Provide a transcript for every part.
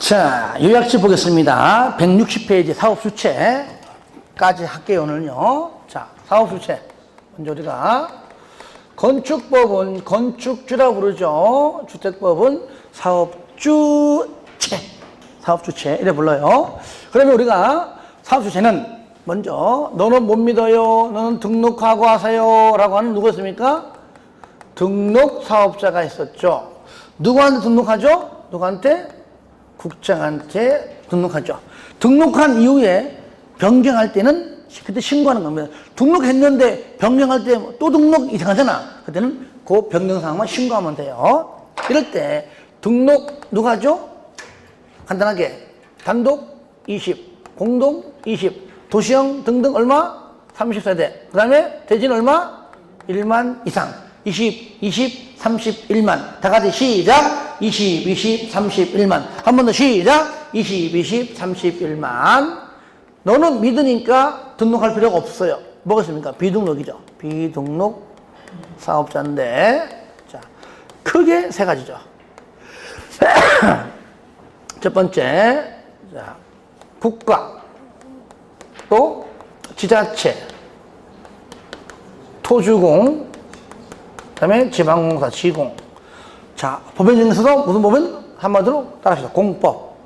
자, 요약집 보겠습니다. 160페이지 사업주체까지 할게요, 오늘요. 자, 사업주체. 먼저 우리가 건축법은 건축주라 부르죠. 주택법은 사업주체. 사업주체. 이래 불러요. 그러면 우리가 사업주체는 먼저 너는 못 믿어요. 너는 등록하고 하세요. 라고 하는 누구였습니까? 등록사업자가 있었죠. 누구한테 등록하죠? 누구한테? 국장한테 등록하죠. 등록한 이후에 변경할 때는 그때 신고하는 겁니다. 등록했는데 변경할 때 또 등록 이상하잖아. 그때는 그 변경사항만 신고하면 돼요. 이럴 때 등록 누가 하죠? 간단하게 단독 20, 공동 20, 도시형 등등 얼마? 30세대. 그 다음에 대진 얼마? 1만 이상. 20, 20, 31만. 다 같이 시작. 20, 20, 31만. 한 번 더 시작. 20, 20, 31만. 너는 믿으니까 등록할 필요가 없어요. 뭐겠습니까? 비등록이죠. 비등록 사업자인데, 자, 크게 세 가지죠. 첫 번째, 자, 국가, 또 지자체, 토주공, 그 다음에 지방공사, 지공. 자, 법인 중에서도 무슨 법인? 한마디로 따라하시죠. 공법,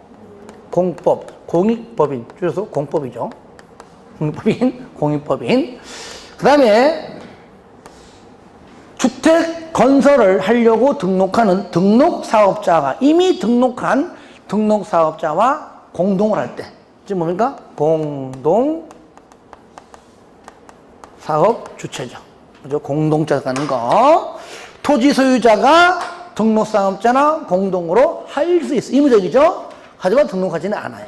공익법인, 줄여서 공법이죠. 공익법인. 그 다음에 주택 건설을 하려고 등록하는 등록사업자가 이미 등록한 등록사업자와 공동을 할 때. 지금 뭡니까? 공동사업주체죠. 그죠? 공동자 가는 거. 토지 소유자가 등록사업자나 공동으로 할 수 있어. 의무적이죠? 하지만 등록하지는 않아요.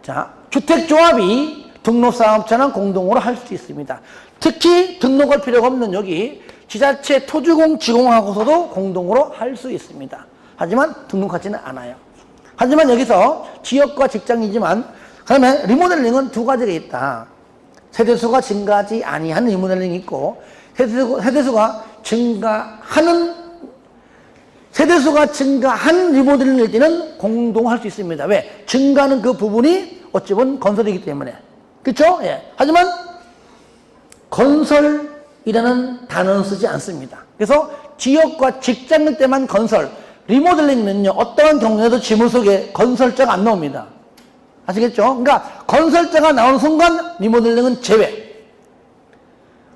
자, 주택조합이 등록사업자나 공동으로 할 수 있습니다. 특히 등록할 필요가 없는 여기 지자체 토주공, 지공하고서도 공동으로 할 수 있습니다. 하지만 등록하지는 않아요. 하지만 여기서 지역과 직장이지만 그다음에 리모델링은 두 가지가 있다. 세대수가 증가하지 아니하는 리모델링이 있고 세대수가 증가한 리모델링일 때는 공동할 수 있습니다. 왜? 증가하는 그 부분이 어찌 보면 건설이기 때문에. 그렇죠? 예. 하지만 건설이라는 단어는 쓰지 않습니다. 그래서 지역과 직장일 때만 건설, 리모델링은요, 어떠한 경우에도 지문 속에 건설자가 안 나옵니다. 아시겠죠? 그러니까 건설자가 나오는 순간 리모델링은 제외.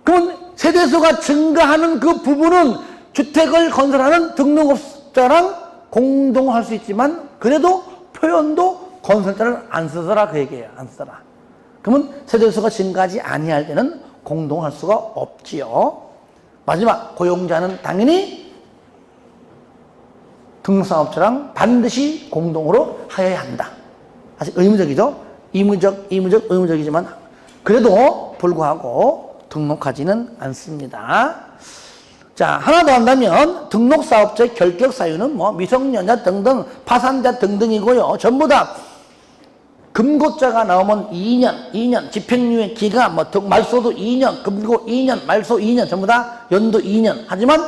그러면 세대수가 증가하는 그 부분은 주택을 건설하는 등록업자랑 공동할 수 있지만 그래도 표현도 건설자를 안 쓰더라 그 얘기예요. 안 쓰더라. 그러면 세대수가 증가하지 아니할 때는 공동할 수가 없지요. 마지막 고용자는 당연히 등록사업자랑 반드시 공동으로 하여야 한다. 아직 의무적이죠. 의무적이지만 그래도 불구하고 등록하지는 않습니다. 자, 하나 더 한다면 등록사업자의 결격 사유는 뭐 미성년자 등등 파산자 등등이고요. 전부 다 금고자가 나오면 2년, 집행유예 기간, 뭐 말소도 2년, 금고 2년, 말소 2년, 전부 다 연도 2년. 하지만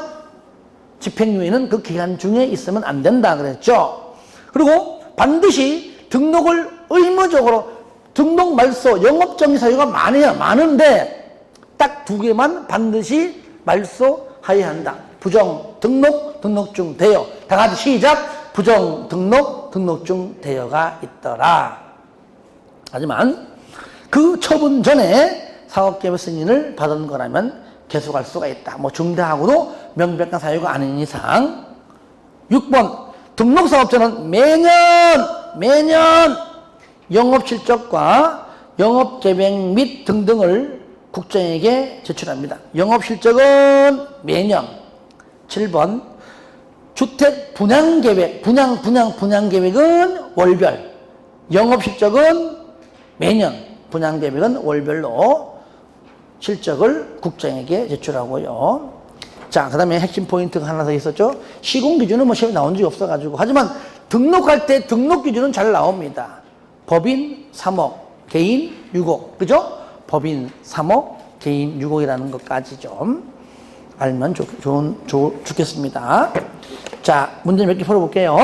집행유예는 그 기간 중에 있으면 안 된다 그랬죠. 그리고 반드시 등록을 의무적으로 등록 말소 영업정지 사유가 많은데 딱 두 개만 반드시 말소하여야 한다. 부정 등록, 등록중 대여. 다 같이 시작. 부정 등록, 등록중 대여가 있더라. 하지만 그 처분 전에 사업개발 승인을 받은 거라면 계속할 수가 있다. 뭐 중대하고도 명백한 사유가 아닌 이상. 6번 등록사업자는 매년 영업실적과 영업계획 및 등등을 국장에게 제출합니다. 영업실적은 매년. 7번 주택 분양계획, 분양계획은 월별. 영업실적은 매년. 분양계획은 월별로 실적을 국장에게 제출하고요. 자, 그 다음에 핵심 포인트가 하나 더 있었죠. 시공기준은 뭐 시험에 나온 적이 없어가지고. 하지만 등록할 때 등록기준은 잘 나옵니다. 법인 3억, 개인 6억. 그죠? 법인 3억, 개인 6억이라는 것까지 좀 알면 좋겠습니다. 자, 문제 몇 개 풀어볼게요.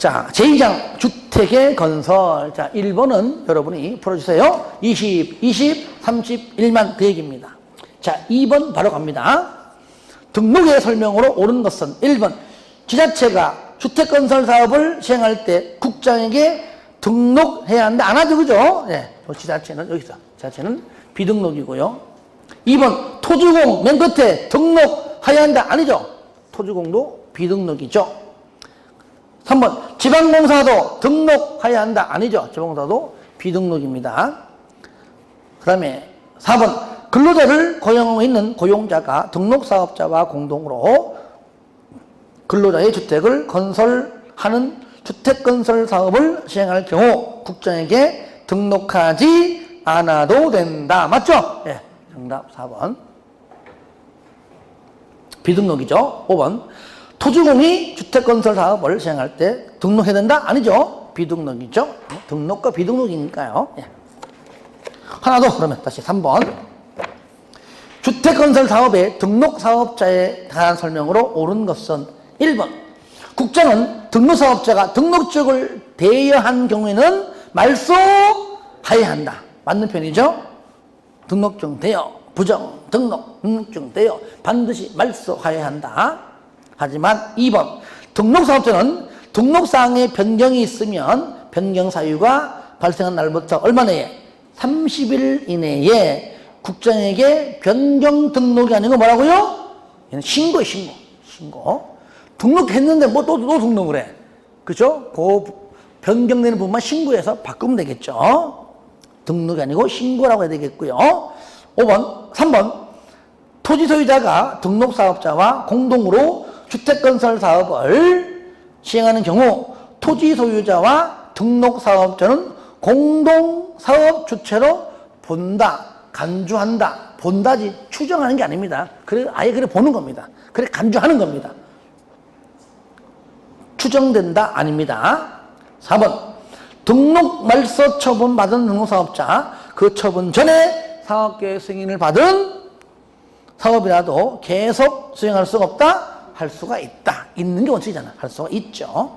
자, 제2장 주택의 건설. 자, 1번은 여러분이 풀어주세요. 31만 그 얘기입니다. 자, 2번 바로 갑니다. 등록의 설명으로 옳은 것은 1번 지자체가 주택건설 사업을 시행할 때 국장에게 등록해야 한다. 안 하죠, 그죠? 네, 지자체는 여기서 지자체는 비등록이고요. 2번 토지공 맨 끝에 등록해야 한다. 아니죠? 토지공도 비등록이죠. 3번 지방공사도 등록해야 한다. 아니죠? 지방공사도 비등록입니다. 그 다음에 4번 근로자를 고용하고 있는 고용자가 등록사업자와 공동으로 근로자의 주택을 건설하는 주택건설 사업을 시행할 경우 국장에게 등록하지 않아도 된다. 맞죠? 네, 정답 4번. 비등록이죠. 5번 토지공이 주택건설 사업을 시행할 때 등록해야 된다? 아니죠. 비등록이죠. 등록과 비등록이니까요. 예. 하나 더 그러면 다시 3번. 주택건설 사업의 등록사업자에 대한 설명으로 옳은 것은 1번. 국장은 등록사업자가 등록증을 대여한 경우에는 말소해야 한다. 맞는 편이죠? 등록증 대여, 부정, 등록증 대여 반드시 말소해야 한다. 하지만 2번 등록사업자는 등록사항에 변경이 있으면 변경 사유가 발생한 날부터 얼마 내에? 30일 이내에 국장에게 변경 등록이 아니고 뭐라고요? 신고에 신고. 등록했는데 뭐 또 등록을 해. 그죠? 그 변경되는 부분만 신고해서 바꾸면 되겠죠. 등록이 아니고 신고라고 해야 되겠고요. 3번 토지 소유자가 등록사업자와 공동으로 주택건설 사업을 시행하는 경우 토지 소유자와 등록사업자는 공동사업 주체로 본다, 간주한다. 본다지 추정하는 게 아닙니다. 그래 아예 그래 보는 겁니다. 그래 간주하는 겁니다. 추정된다 아닙니다. 4번 등록 말소 처분 받은 등록사업자 그 처분 전에 사업계획 승인을 받은 사업이라도 계속 수행할 수가 없다? 할 수가 있다. 있는 게 원칙이잖아. 할 수가 있죠.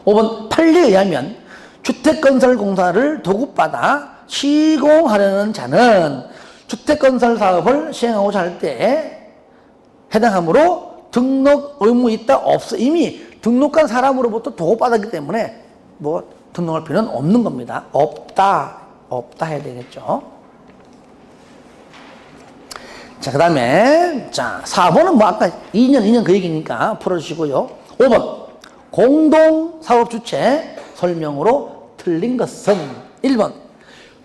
5번 판례에 의하면 주택건설공사를 도급받아 시공하려는 자는 주택건설 사업을 시행하고자 할 때 해당하므로 등록 의무 있다 없어. 이미 등록한 사람으로부터 도급받았기 때문에 뭐 등록할 필요는 없는 겁니다. 없다 해야 되겠죠. 자, 그 다음에, 자, 4번은 뭐 아까 2년 그 얘기니까 풀어주시고요. 5번, 공동사업주체 설명으로 틀린 것은 1번,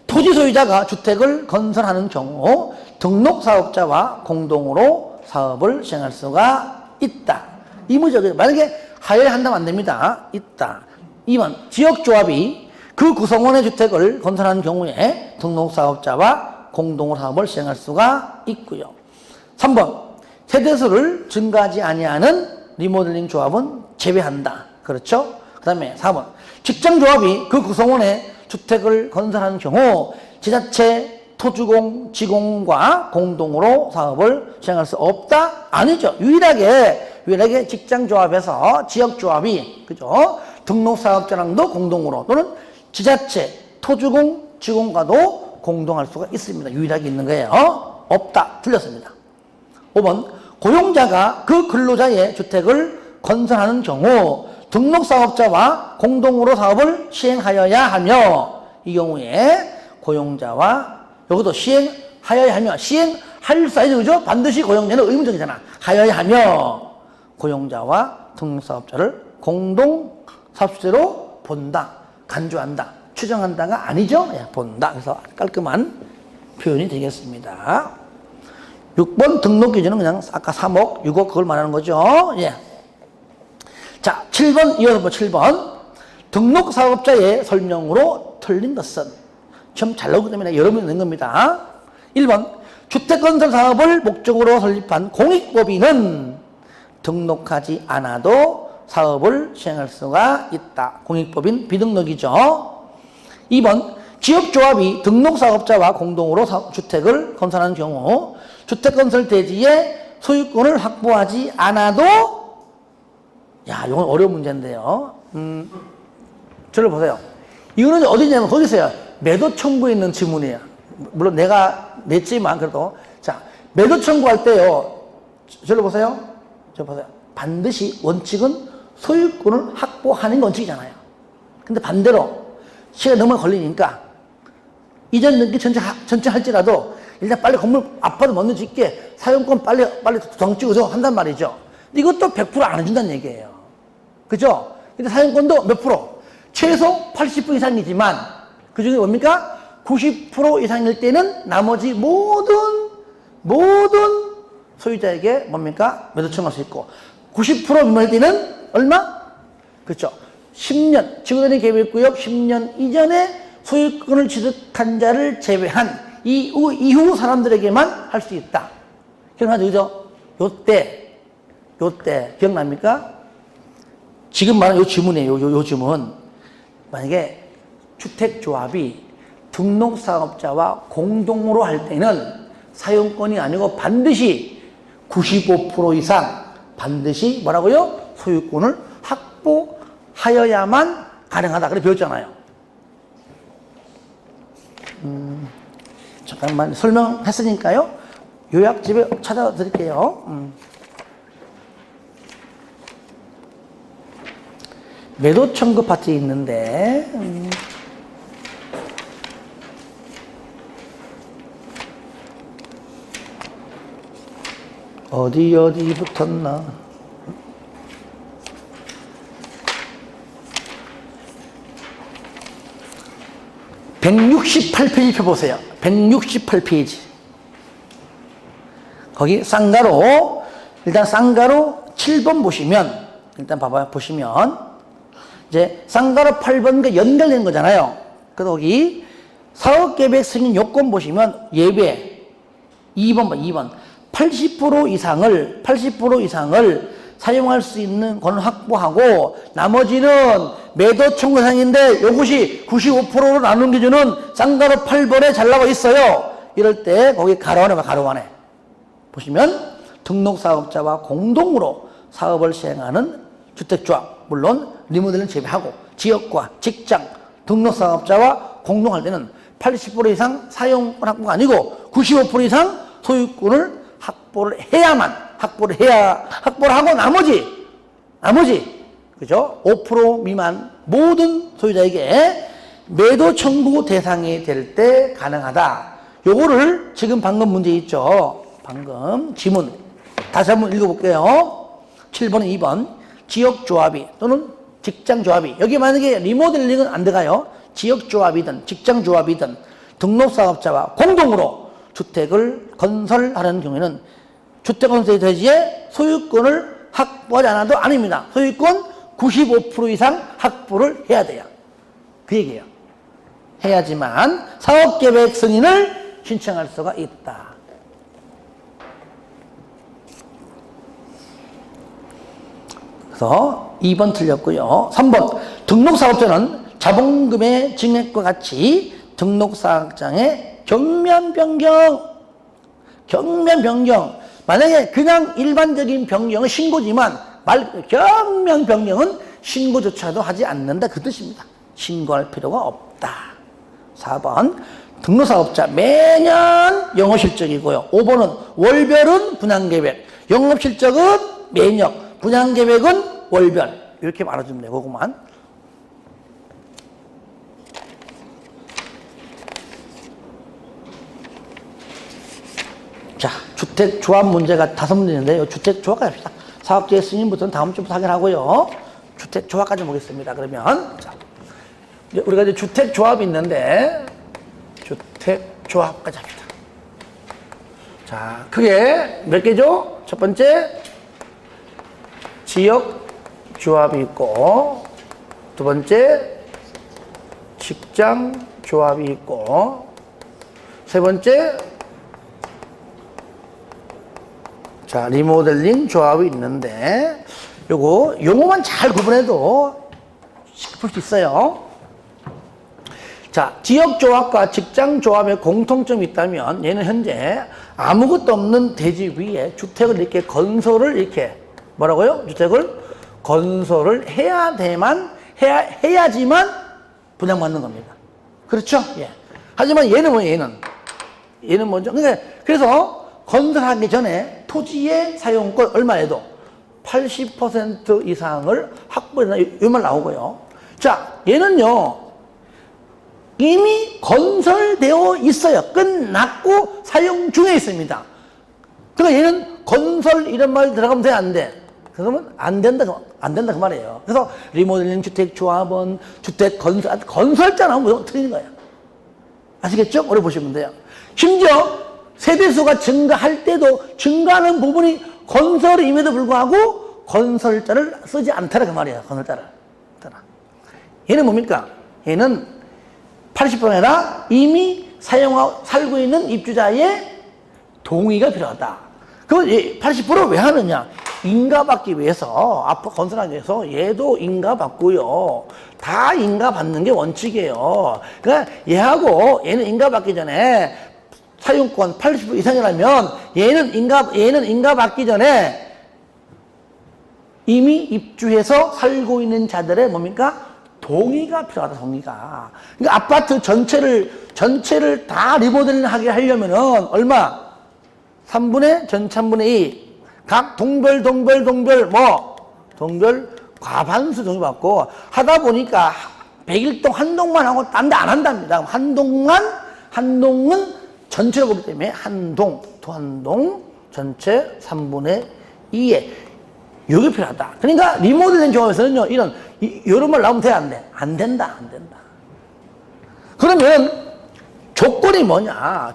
토지 소유자가 주택을 건설하는 경우 등록사업자와 공동으로 사업을 시행할 수가 있다. 의무적이죠. 만약에 하여한다면 안 됩니다. 있다. 2번, 지역조합이 그 구성원의 주택을 건설하는 경우에 등록사업자와 공동으로 사업을 시행할 수가 있고요. 3번 세대수를 증가하지 아니하는 리모델링 조합은 제외한다. 그렇죠? 그 다음에 4번 직장조합이 그 구성원의 주택을 건설하는 경우 지자체, 토지공, 지공과 공동으로 사업을 시행할 수 없다? 아니죠. 유일하게 직장조합에서 지역조합이 그죠? 등록사업자랑도 공동으로 또는 지자체, 토지공, 지공과도 공동할 수가 있습니다. 유일하게 있는 거예요. 없다. 틀렸습니다. 5번 고용자가 그 근로자의 주택을 건설하는 경우 등록사업자와 공동으로 사업을 시행하여야 하며 이 경우에 고용자와 여기도 시행하여야 하며 시행할 사이즈 그죠? 반드시 고용자는 의무적이잖아. 하여야 하며 고용자와 등록사업자를 공동사업주체로 본다. 간주한다. 추정한다가 아니죠? 예, 본다. 그래서 깔끔한 표현이 되겠습니다. 6번 등록 기준은 그냥 아까 3억, 6억 그걸 말하는 거죠. 예. 자, 7번 이어서 7번 등록사업자의 설명으로 틀린 것은 좀 잘 나오기 때문에 여러분이 낸 겁니다. 1번 주택건설 사업을 목적으로 설립한 공익법인은 등록하지 않아도 사업을 시행할 수가 있다. 공익법인 비등록이죠. 2번 지역조합이 등록사업자와 공동으로 주택을 건설하는 경우 주택건설 대지의 소유권을 확보하지 않아도 야, 이건 어려운 문제인데요. 저를 보세요. 이거는 어디냐면 거기 있어요. 매도 청구에 있는 지문이에요. 물론 내가 냈지만 그래도. 자, 매도 청구할 때요. 저를 보세요. 저 보세요. 반드시 원칙은 소유권을 확보하는 게 원칙이잖아요. 근데 반대로 시간이 너무 걸리니까 이전 등기 전체 할지라도 일단 빨리 건물 아파트 먼저 짓게 사용권 빨리 도장 찍어서 한단 말이죠. 근데 이것도 100% 안 해준다는 얘기예요. 그죠? 근데 사용권도 몇 프로? 최소 80% 이상이지만 그 중에 뭡니까? 90% 이상일 때는 나머지 모든 소유자에게 뭡니까? 매도 청구할 수 있고 90% 미만일 때는 얼마? 그렇죠. 10년, 지구단위 계획구역 10년 이전에 소유권을 취득한 자를 제외한 이후 사람들에게만 할 수 있다. 기억나죠? 그죠? 요때 기억납니까? 지금 말하는 요 지문이에요. 요 지문. 만약에 주택조합이 등록사업자와 공동으로 할 때는 사용권이 아니고 반드시 95% 이상 반드시 뭐라고요? 소유권을 확보하여야만 가능하다. 그래 배웠잖아요. 잠깐만 설명했으니까요. 요약집에 찾아드릴게요. 매도 청구 파트에 있는데 어디 붙었나? (168페이지) 펴보세요. 168페이지. 거기 쌍가로, 일단 쌍가로 7번 보시면, 일단 봐봐요. 보시면, 이제 쌍가로 8번과 연결된 거잖아요. 그래서 거기 사업계획 승인 요건 보시면 예외 2번 80% 이상을 사용할 수 있는 건 확보하고 나머지는 매도 청구사항인데 이것이 95%로 나눈 기준은 쌍가로 8번에 잘 나와 있어요. 이럴 때 거기 가로 안에 보시면 등록사업자와 공동으로 사업을 시행하는 주택조합, 물론 리모델링 제외하고 지역과 직장, 등록사업자와 공동할 때는 80% 이상 사용권 확보가 아니고 95% 이상 소유권을 확보를 하고 나머지 그죠? 5% 미만 모든 소유자에게 매도 청구 대상이 될 때 가능하다. 요거를 지금 방금 문제 있죠? 방금 지문 다시 한번 읽어볼게요. 7번은 2번 지역조합이 또는 직장조합이, 여기 만약에 리모델링은 안 들어가요. 지역조합이든 직장조합이든 등록사업자와 공동으로 주택을 건설하는 경우에는 주택건설 대지에 소유권을 확보하지 않아도 아닙니다. 소유권 95% 이상 확보를 해야 돼요. 그 얘기예요. 해야지만 사업계획 승인을 신청할 수가 있다. 그래서 2번 틀렸고요. 3번 등록사업자는 자본금의 증액과 같이 등록사업장의 경면 변경. 만약에 그냥 일반적인 변경은 신고지만 경면 변경은 신고조차도 하지 않는다. 그 뜻입니다. 신고할 필요가 없다. 4번 등록사업자 매년 영업실적이고요. 5번은 월별은 분양계획, 영업실적은 매년, 분양계획은 월별. 이렇게 말해주면 되고 그만. 자, 주택조합 문제가 5문제인데요. 주택조합까지 합시다. 사업계획 승인부터는 다음 주부터 하긴 주택조합까지 보겠습니다. 그러면 자, 우리가 이제 주택조합이 있는데 주택조합까지 합시다. 자, 크게 몇 개죠? 첫 번째 지역조합이 있고, 두 번째 직장조합이 있고, 세 번째 자, 리모델링 조합이 있는데, 용어만 잘 구분해도 풀 수 있어요. 자, 지역조합과 직장조합의 공통점이 있다면, 얘는 현재 아무것도 없는 대지 위에 주택을 이렇게 건설을 이렇게, 뭐라고요? 주택을 건설을 해야지만 분양받는 겁니다. 그렇죠? 예. 하지만 얘는 뭐예요? 얘는 먼저. 그래서 건설하기 전에 토지의 사용권 얼마에도 80% 이상을 확보해야 이 말 나오고요. 자, 얘는요, 이미 건설되어 있어요. 끝났고 사용 중에 있습니다. 그러니까 얘는 건설 이런 말 들어가면 돼, 안 돼? 그러면 안 된다 그 말이에요. 그래서 리모델링 주택조합원, 주택 건설자는 무조건 틀린 거예요. 아시겠죠? 오래 보시면 돼요. 심지어 세대수가 증가할 때도 증가하는 부분이 건설임에도 불구하고 건설자를 쓰지 않더라 그 말이에요. 건설자를. 얘는 뭡니까? 얘는 80%가 아니라 이미 살고 있는 입주자의 동의가 필요하다. 그럼 80% 왜 하느냐? 인가받기 위해서, 앞으로 건설하기 위해서 얘도 인가받고요. 다 인가받는 게 원칙이에요. 그러니까 얘는 인가받기 전에 사용권 80% 이상이라면 얘는 인가받기 전에 이미 입주해서 살고 있는 자들의 뭡니까? 동의가 필요하다, 동의가. 그러니까 아파트 전체를 다 리모델링 하게 하려면은 얼마? 3분의 2. 각 동별 과반수 동의받고 하다 보니까 100일동 한 동만 하고 딴 데 안 한답니다. 한 동은 전체로 보기 때문에 한 동 전체 3분의 2에 이게 필요하다. 그러니까 리모델링 조합에서는요, 이런 말 나오면 돼, 안 돼? 안 된다. 그러면 조건이 뭐냐?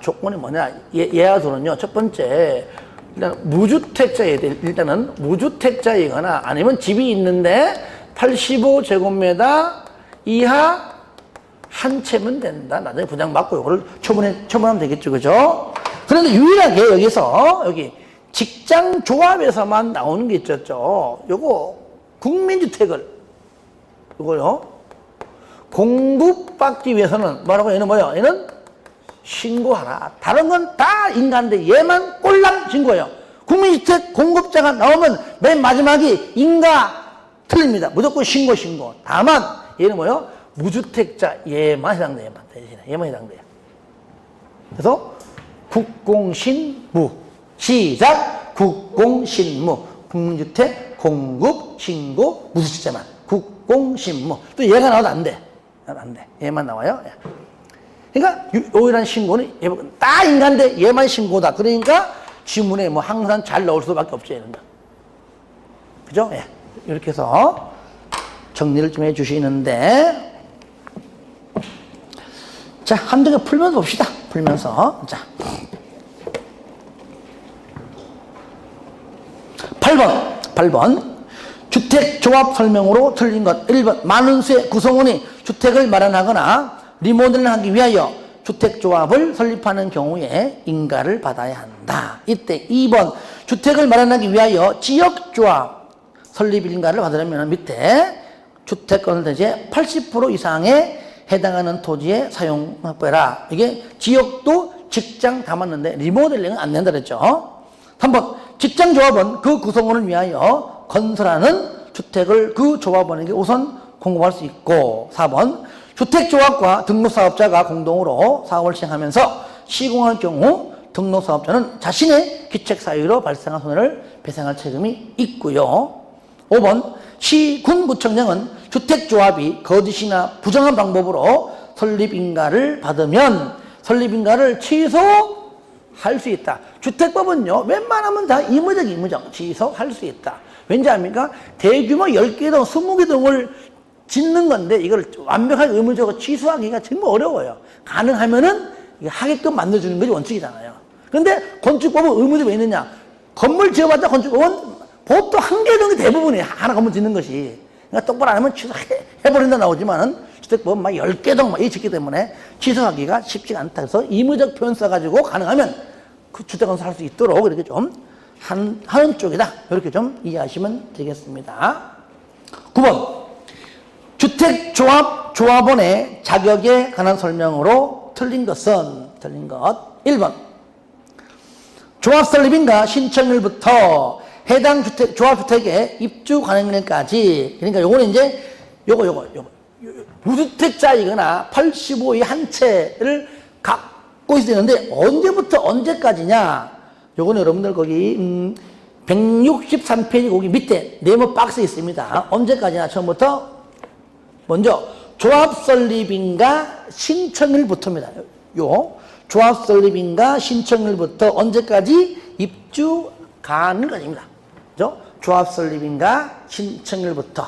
예하도는요, 첫 번째, 일단 일단은 무주택자이거나 아니면 집이 있는데 85제곱미터 이하 한 채면 된다. 나중에 분양받고 이거를 처분하면 되겠죠. 그죠? 그런데 유일하게 여기 직장조합에서만 나오는 게 있었죠. 요거 국민주택을 이거요 공급받기 위해서는 뭐라고? 얘는 뭐예요? 얘는 신고하라. 다른 건 다 인가인데 얘만 꼴랑 신고해요. 국민주택 공급자가 나오면 맨 마지막이 인가 틀립니다. 무조건 신고. 다만 얘는 뭐예요? 무주택자 얘만 해당돼요. 얘만 해당돼요. 그래서 국공신무 시작. 국공신무 국민주택 공급 신고 무주택자만 국공신무. 또 얘가 나와도 안 돼. 얘만 나와요. 그러니까 요일한 신고는 다 인간인데 얘만 신고다. 그러니까 지문에 뭐 항상 잘 나올 수밖에 없죠. 얘는. 그죠? 예. 이렇게 해서 정리를 좀 해주시는데, 자, 한두 개 풀면서 봅시다. 자, 8번 주택조합 설명으로 틀린 것. 1번 많은 수의 구성원이 주택을 마련하거나 리모델링하기 위하여 주택조합을 설립하는 경우에 인가를 받아야 한다. 이때 2번 주택을 마련하기 위하여 지역조합 설립 인가를 받으려면 밑에 주택건설대지의 80% 이상에 해당하는 토지의 사용 확보해라. 이게 지역도 직장 다 맞는데 리모델링은 안 된다 그랬죠. 3번 직장조합은 그 구성원을 위하여 건설하는 주택을 그 조합원에게 우선 공급할 수 있고, 4번 주택조합과 등록사업자가 공동으로 사업을 시행하면서 시공할 경우 등록사업자는 자신의 기책사유로 발생한 손해를 배상할 책임이 있고요. 5번 시, 군, 구청장은 주택조합이 거짓이나 부정한 방법으로 설립인가를 받으면 설립인가를 취소할 수 있다. 주택법은요, 웬만하면 다 임의적 취소할 수 있다. 왠지 압니까? 대규모 10개 동, 20개 동을 짓는 건데 이걸 완벽하게 의무적으로 취소하기가 정말 어려워요. 가능하면은 하게끔 만들어주는 것이 원칙이잖아요. 근데 건축법은 의무적으로 왜 있느냐? 건물 지어봤자 건축법은 보통 한 개 정도 대부분이 하나 건물 짓는 것이. 그러니까 똑바로 안 하면 취소해버린다 나오지만은 주택법은 막 10개 동 막 짓기 때문에 취소하기가 쉽지가 않다. 그래서 의무적 표현 써가지고 가능하면 그 주택건설 할 수 있도록 이렇게 좀 하는 쪽이다. 이렇게 좀 이해하시면 되겠습니다. 9번. 주택조합원의 자격에 관한 설명으로 틀린 것. 1번 조합설립인가 신청일부터 해당 주택, 조합주택의 입주 가능일까지. 그러니까 요거는 이제, 요거. 무주택자이거나 85의 한 채를 갖고 있어야 되는데, 언제부터 언제까지냐? 요거는 여러분들 거기, 163페이지 거기 밑에 네모 박스에 있습니다. 언제까지나 처음부터, 먼저, 조합 설립인가 신청일부터입니다. 요, 조합 설립인가 신청일부터 언제까지 입주 가능까지입니다. 그죠? 조합 설립인가 신청일부터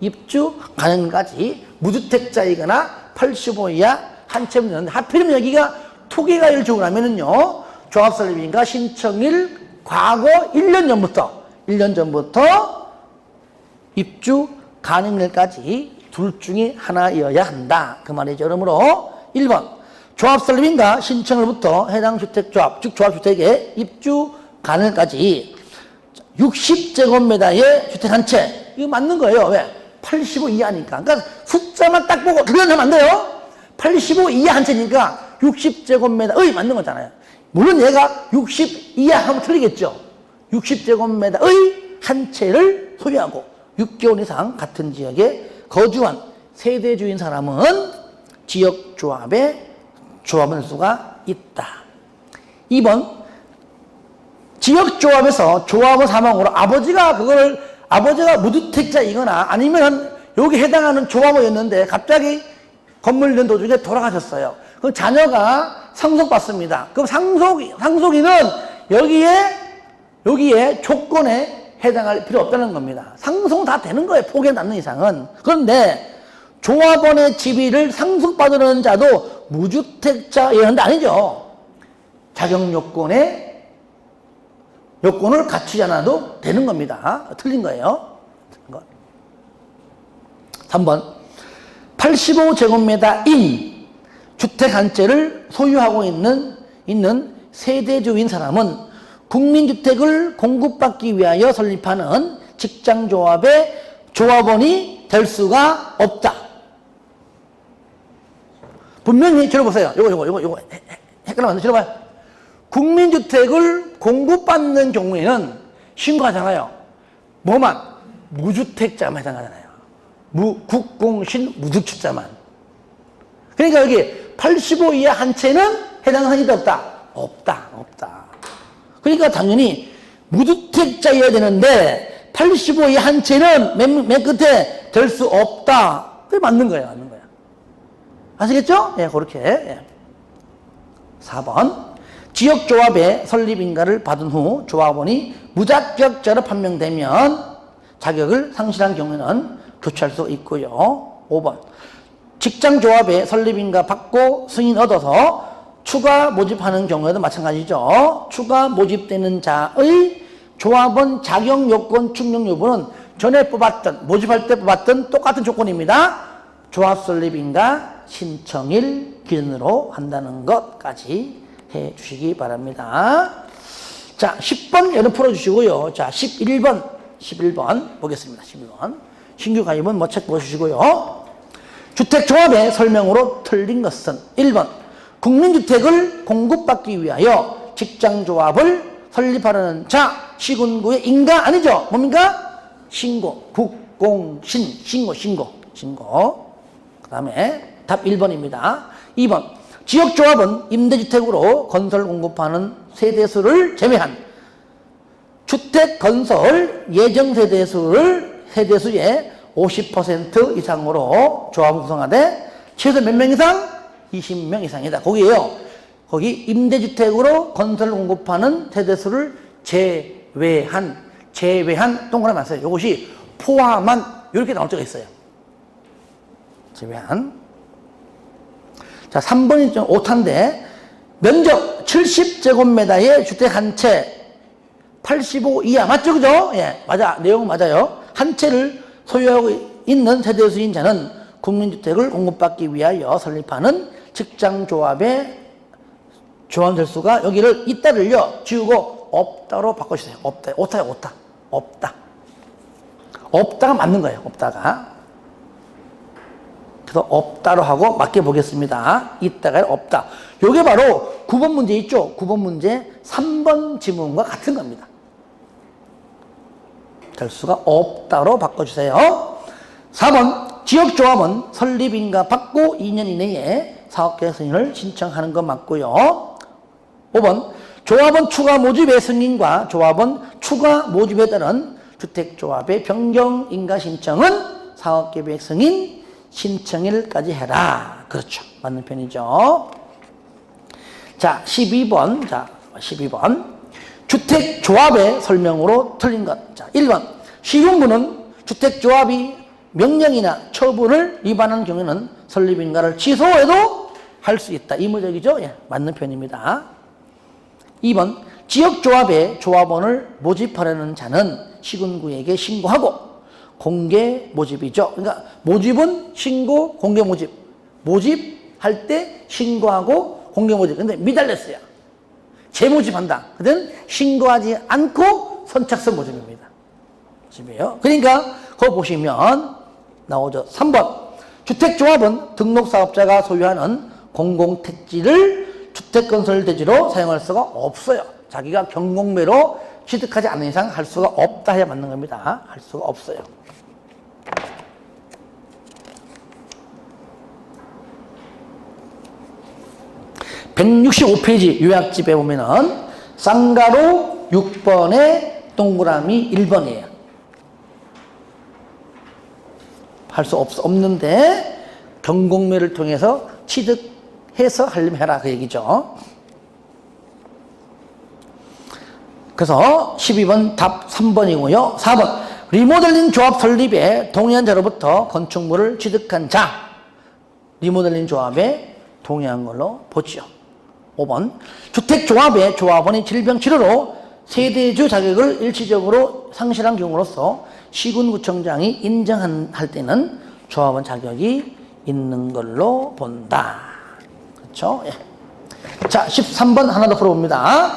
입주 가능까지 무주택자이거나 85 이하 한 채면 되는데, 하필이면 여기가 토기가일 주고 나면은요, 조합 설립인가 신청일 과거 1년 전부터 입주 가능일까지 둘 중에 하나여야 한다. 그 말이죠. 그러므로 1번 조합 설립인가 신청일부터 해당 주택조합, 즉 조합주택의 입주 가능일까지 60제곱미터의 주택 한 채. 이거 맞는 거예요. 왜? 85 이하니까. 그러니까 숫자만 딱 보고 그려내면 안 돼요. 85 이하 한 채니까 60제곱미터의 맞는 거잖아요. 물론 얘가 60 이하 하면 틀리겠죠. 60제곱미터의 한 채를 소유하고 6개월 이상 같은 지역에 거주한 세대주인 사람은 지역조합에 조합을 수가 있다. 2번 지역조합에서 조합원 사망으로 아버지가 무주택자이거나 아니면 여기 해당하는 조합원이었는데 갑자기 건물 있는 도중에 돌아가셨어요. 그럼 자녀가 상속받습니다. 그럼 상속인은 여기에 조건에 해당할 필요 없다는 겁니다. 상속은 다 되는 거예요. 포기에 닿는 이상은. 그런데 조합원의 지위를 상속받으는 자도 무주택자여야 하는데 아니죠. 자격 요건을 갖추지 않아도 되는 겁니다. 틀린 거예요. 3번 85제곱미터인 주택 한 채를 소유하고 있는 세대주인 사람은 국민주택을 공급받기 위하여 설립하는 직장조합의 조합원이 될 수가 없다. 분명히 들어보세요. 요거 헷갈리면 안 돼. 들어봐요. 국민주택을 공급받는 경우에는 신고하잖아요. 뭐만? 무주택자만 해당하잖아요. 국공신 무주택자만. 그러니까 여기 85 이하 한 채는 해당하는 게 없다. 없다. 그러니까 당연히 무주택자여야 되는데 85 이하 한 채는 맨 끝에 될 수 없다. 그게 맞는 거예요. 아시겠죠? 예, 그렇게. 예. 4번 지역조합의 설립인가를 받은 후 조합원이 무자격자로 판명되면 자격을 상실한 경우에는 교체할 수 있고요. 5번 직장조합의 설립인가 받고 승인 얻어서 추가 모집하는 경우에도 마찬가지죠. 추가 모집되는 자의 조합원 자격 요건 충족 여부는 전에 모집할 때 뽑았던 똑같은 조건입니다. 조합 설립인가 신청일 기준으로 한다는 것까지 해 주시기 바랍니다. 자, 10번 여러분 풀어주시고요. 자, 11번 보겠습니다. 11번. 신규 가입은 책 보시고요. 주택조합의 설명으로 틀린 것은 1번. 국민주택을 공급받기 위하여 직장조합을 설립하려는 자, 시군구의 인가 아니죠? 뭡니까? 신고. 국공신. 신고. 그 다음에 답 1번입니다. 2번. 지역조합은 임대주택으로 건설 공급하는 세대수를 제외한 주택 건설 예정 세대수의 50% 이상으로 조합을 구성하되 최소 몇 명 이상? 20명 이상이다. 거기에요. 거기 임대주택으로 건설 공급하는 세대수를 제외한 동그라미 맞어요. 이것이 포함한 이렇게 나올 때가 있어요. 제외한. 자, 3번이 좀 오타인데 면적 70제곱미터의 주택 한 채 85 이하 맞죠? 그죠? 예, 맞아. 내용 맞아요. 한 채를 소유하고 있는 세대수인 자는 국민주택을 공급받기 위하여 설립하는 직장조합의 조합될 수가 여기를 이따를요 지우고 없다로 바꿔주세요. 오타요. 없다가 맞는 거예요. 없다가. 그래서 없다로 하고 맞게 보겠습니다. 있다가 없다. 요게 바로 9번 문제 있죠? 9번 문제 3번 지문과 같은 겁니다. 될 수가 없다로 바꿔주세요. 4번 지역조합은 설립인가 받고 2년 이내에 사업계획 승인을 신청하는 건 맞고요. 5번 조합원 추가 모집의 승인과 조합원 추가 모집에 따른 주택조합의 변경 인가 신청은 사업계획 승인 신청일까지 해라. 그렇죠. 맞는 편이죠. 자, 12번. 자, 12번. 주택조합의 설명으로 틀린 것. 자, 1번. 시군구는 주택조합이 명령이나 처분을 위반한 경우에는 설립인가를 취소해도 할 수 있다. 의무적이죠? 예, 맞는 편입니다. 2번. 지역조합에 조합원을 모집하려는 자는 시군구에게 신고하고 공개 모집이죠. 그러니까 모집은 신고, 공개 모집. 모집할 때 신고하고 공개 모집. 근데 미달렸어요. 재모집한다. 그때는 신고하지 않고 선착순 모집입니다. 모집이에요. 그러니까 그거 보시면 나오죠. 3번. 주택조합은 등록사업자가 소유하는 공공택지를 주택건설대지로 사용할 수가 없어요. 자기가 경공매로 취득하지 않는 이상 할 수가 없다 해야 맞는 겁니다. 할 수가 없어요. 165페이지 요약집에 보면은 쌍가로 6번에 동그라미 1번이에요. 할 수 없는데 경공매를 통해서 취득해서 하려면 해라 그 얘기죠. 그래서 12번 답 3번이고요. 4번 리모델링 조합 설립에 동의한 자로부터 건축물을 취득한 자 리모델링 조합에 동의한 걸로 보죠. 5번 주택조합의 조합원이 질병치료로 세대주 자격을 일시적으로 상실한 경우로서 시군구청장이 인정할 때는 조합원 자격이 있는 걸로 본다. 그렇죠? 예. 자, 13번 하나 더 풀어봅니다.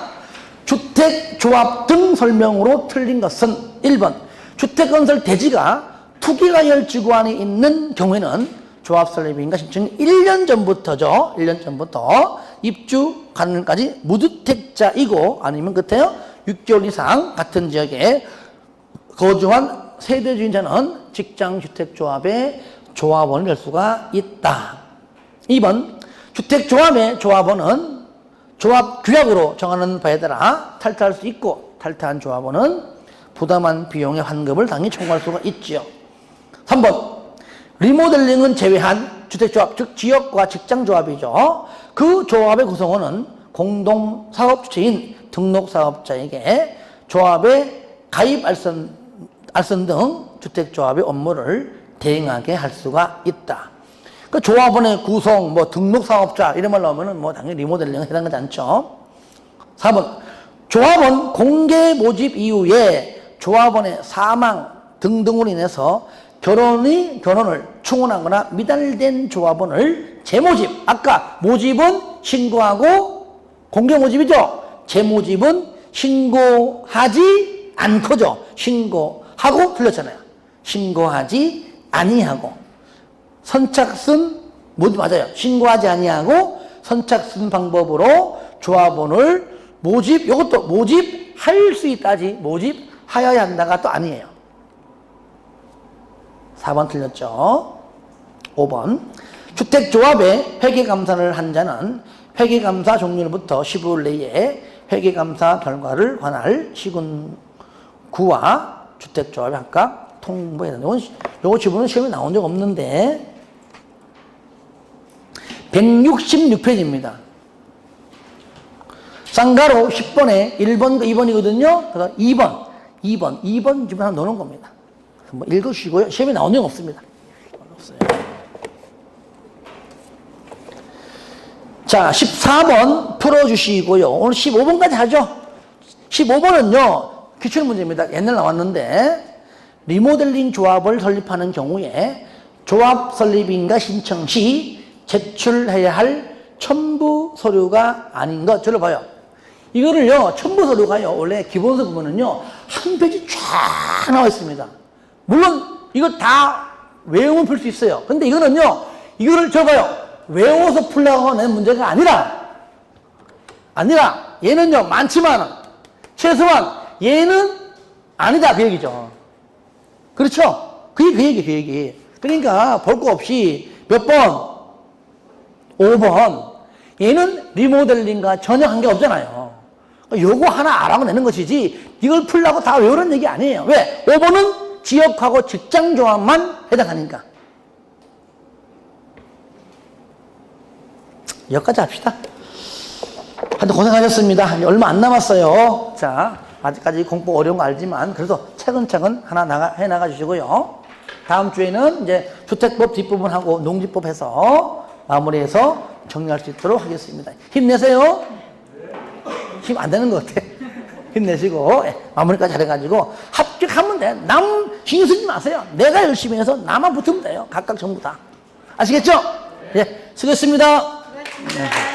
주택조합 등 설명으로 틀린 것은 1번 주택건설 대지가 투기가열지구 안에 있는 경우에는 조합 설립인가 신청이 1년 전부터죠. 1년 전부터 입주 가능까지 무주택자이고 아니면 그때요 6개월 이상 같은 지역에 거주한 세대주인자는 직장주택조합의 조합원이 될 수가 있다. 2번 주택조합의 조합원은 조합규약으로 정하는 바에 따라 탈퇴할 수 있고 탈퇴한 조합원은 부담한 비용의 환급을 당연히 청구할 수가 있지요. 3번 리모델링은 제외한 주택조합 즉 지역과 직장조합이죠. 그 조합의 구성원은 공동사업주체인 등록사업자에게 조합의 가입 알선 등 주택조합의 업무를 대행하게 할 수가 있다. 그 조합원의 구성, 등록사업자 이런 말 나오면은 당연히 리모델링에 해당하지 않죠. 4번 조합원 공개 모집 이후에 조합원의 사망 등등으로 인해서 결혼을 충원하거나 미달된 조합원을 재모집. 아까 모집은 신고하고 공개 모집이죠. 재모집은 신고하지 않고죠. 신고하고 틀렸잖아요. 신고하지 아니하고 선착순 모두 맞아요. 신고하지 아니하고 선착순 방법으로 조합원을 모집. 이것도 모집할 수 있다지 모집하여야 한다가 또 아니에요. 4번 틀렸죠. 5번 주택조합에 회계감사를 한 자는 회계감사 종료로부터 15일 내에 회계감사 결과를 관할 시군구와 주택조합에 각각 통보해야 된다. 요거 지분은 시험에 나온 적 없는데 166페이지입니다. 쌍가로 10번에 1번과 2번이거든요. 그래서 2번 지분 하나 넣는 겁니다. 읽으시고요. 시험에 나온 적 없습니다. 없어요. 자, 14번 풀어주시고요. 오늘 15번까지 하죠. 15번은요, 기출문제입니다. 옛날 나왔는데, 리모델링 조합을 설립하는 경우에 조합 설립인가 신청 시 제출해야 할 첨부 서류가 아닌 것. 들어봐요. 이거를요, 첨부 서류가요, 원래 기본서 보면은요, 한 페이지 쫙 나와 있습니다. 물론 이거 다 외우면 풀 수 있어요. 근데 이거는요, 이거를 적어요. 외워서 풀려고 하는 문제가 아니라 얘는요 많지만 최소한 얘는 아니다 그 얘기죠. 그렇죠? 그 얘기. 그러니까 볼 거 없이 몇 번? 5번. 얘는 리모델링과 전혀 관계없잖아요. 요거 하나 알아내는 것이지 이걸 풀라고 다 외우라는 얘기 아니에요. 왜? 5번은 지역하고 직장 조합만 해당하니까. 여기까지 합시다. 하여튼 고생하셨습니다. 이제 얼마 안 남았어요. 자, 아직까지 공부 어려운 거 알지만 그래도 차근차근 하나 해나가 주시고요. 다음 주에는 이제 주택법 뒷부분하고 농지법 해서 마무리해서 정리할 수 있도록 하겠습니다. 힘내세요. 힘 안 되는 것 같아. 힘내시고 마무리까지 잘해가지고 합격하면 돼. 남 신경 쓰지 마세요. 내가 열심히 해서 나만 붙으면 돼요. 각각 전부 다. 아시겠죠? 예, 수고했습니다. 네.